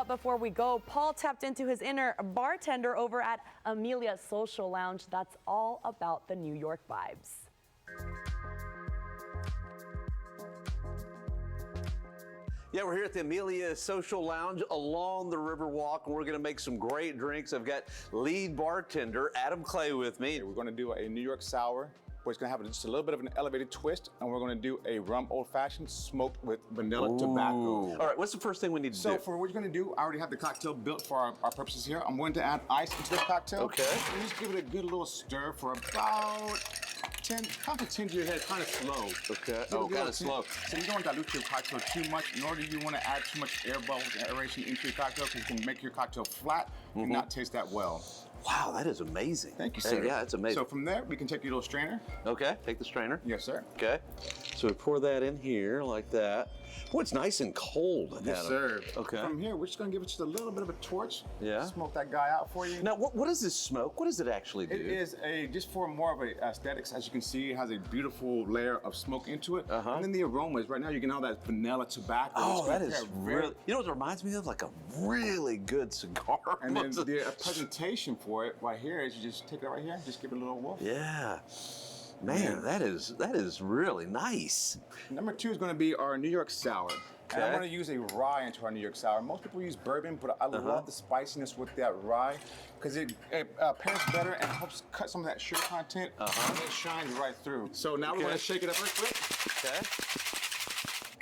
But before we go, Paul tapped into his inner bartender over at Amelia's Social Lounge. That's all about the New York vibes. Yeah, we're here at the Amelia Social Lounge along the Riverwalk, and we're going to make some great drinks. I've got lead bartender Adam Clay with me. We're going to do a New York sour, but it's going to have just a little bit of an elevated twist, and we're going to do a rum old-fashioned smoked with vanilla tobacco. All right, what's the first thing we need to do? So for what you're going to do, I already have the cocktail built for our purposes here. I'm going to add ice into this cocktail. Okay. And just give it a good little stir for about 10 to your head, kind of slow. Okay. Oh, kind of slow. So you don't want to dilute your cocktail too much, nor do you want to add too much air bubbles and aeration into your cocktail, because it can make your cocktail flat and not taste that well. Wow, that is amazing. Thank you, sir. Yeah, it's amazing. So from there, we can take your little strainer. Okay, take the strainer. Yes, sir. Okay. So we pour that in here like that. Boy, it's nice and cold. Yes, Adam. sir. Okay. From here, we're just going to give it just a little bit of a torch. Yeah. Smoke that guy out for you. Now, what is this smoke? What does it actually do? It is just for more of a aesthetics. As you can see, it has a beautiful layer of smoke into it. And then the aromas. Right now, you get all that vanilla tobacco. Oh, that is really, you know what it reminds me of? Like a really good cigar. And then the presentation for it right here is you just take it right here, just give it a little woof. Yeah. Man, that is really nice. Number 2 is going to be our New York sour. Okay. And I'm going to use a rye into our New York sour. Most people use bourbon, but I love the spiciness with that rye because it pairs better and helps cut some of that sugar content and it shines right through. So now we're going to shake it up real quick. Okay.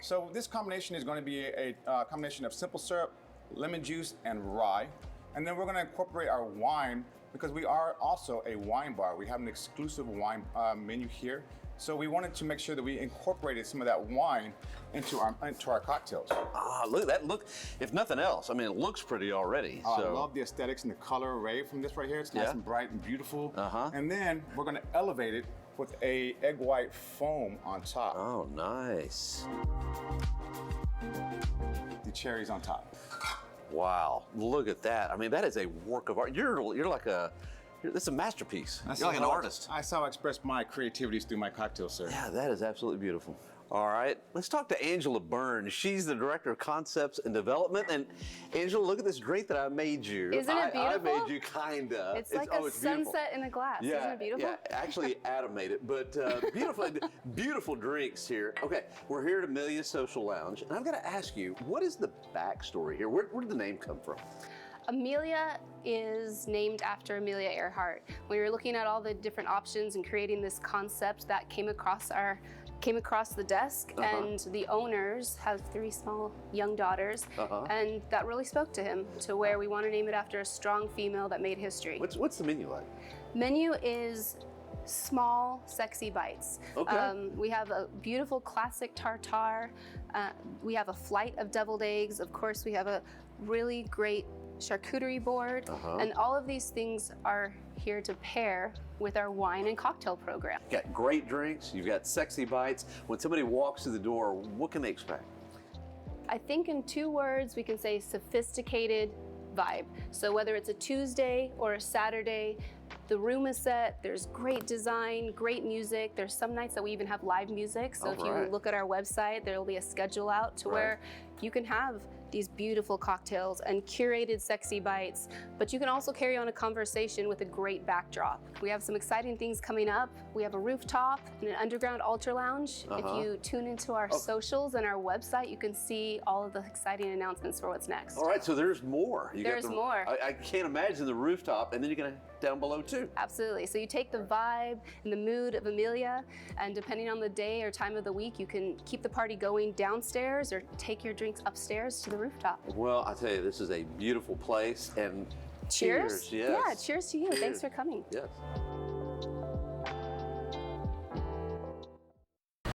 So this combination is going to be a combination of simple syrup, lemon juice, and rye. And then we're going to incorporate our wine because we are also a wine bar. We have an exclusive wine menu here. So we wanted to make sure that we incorporated some of that wine into our cocktails. Ah, look at that. Look, if nothing else, I mean, it looks pretty already. I love the aesthetics and the color array from this right here. It's nice and bright and beautiful. And then we're going to elevate it with a egg white foam on top. Oh, nice. The cherries on top. Wow, look at that. I mean, that is a work of art. You're like it's a masterpiece. You're like an artist. That's how I express my creativity through my cocktail, sir. Yeah, that is absolutely beautiful. All right, let's talk to Angela Burns. She's the Director of Concepts and Development. And Angela, look at this drink that I made you. Isn't it beautiful? I made you, kinda. It's like a sunset in a glass. Yeah, isn't it beautiful? Yeah, actually Adam made it, but beautiful drinks here. Okay, we're here at Amelia's Social Lounge, and I've got to ask you, what is the backstory here? Where did the name come from? Amelia is named after Amelia Earhart. When we were looking at all the different options and creating this concept, that came across the desk, and the owners have 3 small young daughters, and that really spoke to him to where we want to name it after a strong female that made history. What's the menu like? Menu is small, sexy bites. Okay. We have a beautiful classic tartare. We have a flight of deviled eggs. Of course, we have a really great charcuterie board, and all of these things are here to pair with our wine and cocktail program. You've got great drinks, you've got sexy bites. When somebody walks through the door, what can they expect? I think in 2 words, we can say sophisticated vibe. So whether it's a Tuesday or a Saturday, the room is set, there's great design, great music. There's some nights that we even have live music. So if you look at our website, there'll be a schedule out to where you can have these beautiful cocktails and curated sexy bites, but you can also carry on a conversation with a great backdrop. We have some exciting things coming up. We have a rooftop and an underground ultra lounge. If you tune into our socials and our website, you can see all of the exciting announcements for what's next. All right, so there's more. There's more. I can't imagine the rooftop, and then you're gonna down below too. Absolutely. So you take the vibe and the mood of Amelia, and depending on the day or time of the week, you can keep the party going downstairs or take your drinks upstairs to the rooftop. Well, I tell you, this is a beautiful place, and Cheers. Yes. Yeah, cheers to you. Cheers. Thanks for coming. Yes.